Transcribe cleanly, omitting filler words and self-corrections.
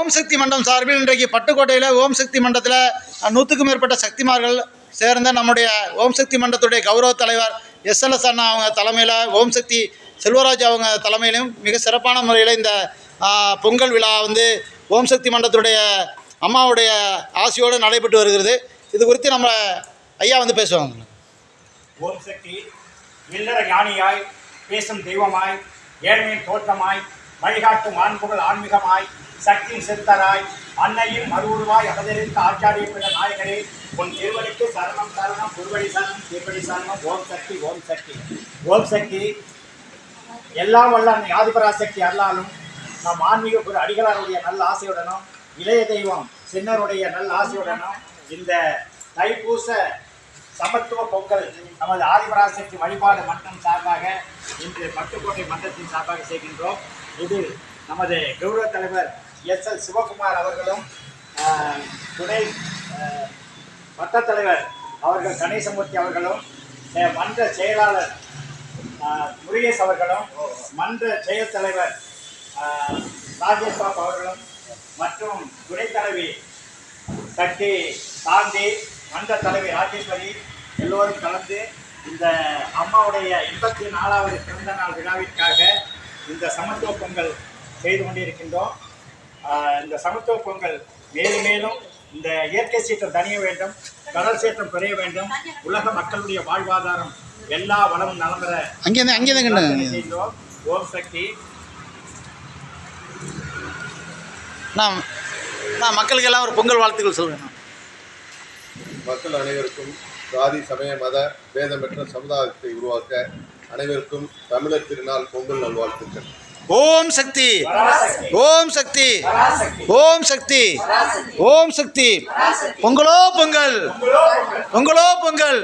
ஓம் சக்தி மன்றம் சார்பில் இன்றைக்கு பட்டுக்கோட்டையில் ஓம் சக்தி மன்றத்தில் 100க்கும் மேற்பட்ட சக்திமார்கள் சேர்ந்த நம்முடைய ஓம் சக்தி மன்றத்துடைய கௌரவ தலைவர் SLS அண்ணா அவங்க தலைமையில் ஓம் சக்தி செல்வராஜ் அவங்க தலைமையிலும் மிக சிறப்பான முறையில் இந்த பொங்கல் விழா வந்து ஓம் சக்தி மன்றத்துடைய அம்மாவுடைய ஆசையோடு நடைபெற்று வருகிறது. இது குறித்து நம்ம ஐயா வந்து பேசுவாங்க. ஓம் சக்தி இல்லற ஞானியாய் பேசும் தெய்வமாய் ஏழ்மையின் தோற்றமாய் வழிகாட்டும் ஆண்புகள் ஆன்மீகமாய் சக்தியின் சித்தராய் அன்னையின் மறுவுருவாய் அவதரித்த ஆச்சாரிய பிற நாயகரே உன் திருவடிக்கு சரணம் சரணம் குருவடி சரணம் திருவடி சரணம். ஓம் சக்தி ஓம் சக்தி ஓம் சக்தி. எல்லாம் வல்ல அன்னை ஆதிபராசக்தி அல்லாலும் நம் ஆன்மீக குரு அடிகளாருடைய நல்ல ஆசையுடனும் இளைய தெய்வம் சின்னருடைய நல்ல ஆசையுடனும் இந்த தைப்பூச சமத்துவ பொங்கல் நமது ஆதிபராசக்தி வழிபாடு மன்றம் சார்பாக இன்று பட்டுக்கோட்டை மன்றத்தின் சார்பாக செய்கின்றோம். இது நமது கௌரவ தலைவர் SL சிவகுமார் அவர்களும் துணை வட்டத் தலைவர் அவர்கள் கணேசமூர்த்தி அவர்களும் மன்ற செயலாளர் முருகேஷ் அவர்களும் மன்ற செயல் தலைவர் ராஜேஷ் பாபு அவர்களும் மற்றும் துணைத் தலைவி சக்தி சாந்தி மன்ற தலைவி ராஜேஸ்வரி எல்லோரும் கலந்து இந்த அம்மாவுடைய 84வது பிறந்த நாள் விழாவிற்காக இந்த சமத்துவ பொங்கல் செய்து கொண்டிருக்கின்றோம். இந்த சமத்துவ பொங்கல் மேலும் மேலும் இந்த இயற்கை சீற்றம் தணிய வேண்டும், கடல் சீற்றம் குறைய வேண்டும், உலக மக்களுடைய வாழ்வாதாரம் எல்லா வளமும் நலம்பெற செய்தோம். ஓம் சக்தி. நான் மக்களுக்கு எல்லாம் ஒரு பொங்கல் வாழ்த்துக்கள் சொல்வேன். மக்கள் அனைவருக்கும் சாதி சமய மத பேதமற்ற சமுதாயத்தை உருவாக்க அனைவருக்கும் தமிழர் திருநாள் பொங்கல் நல்வாழ்த்துக்கள். ஓம் சக்தி ஓம் சக்தி ஓம் சக்தி ஓம் சக்தி. பொங்கலோ பொங்கல் பொங்கலோ பொங்கல்.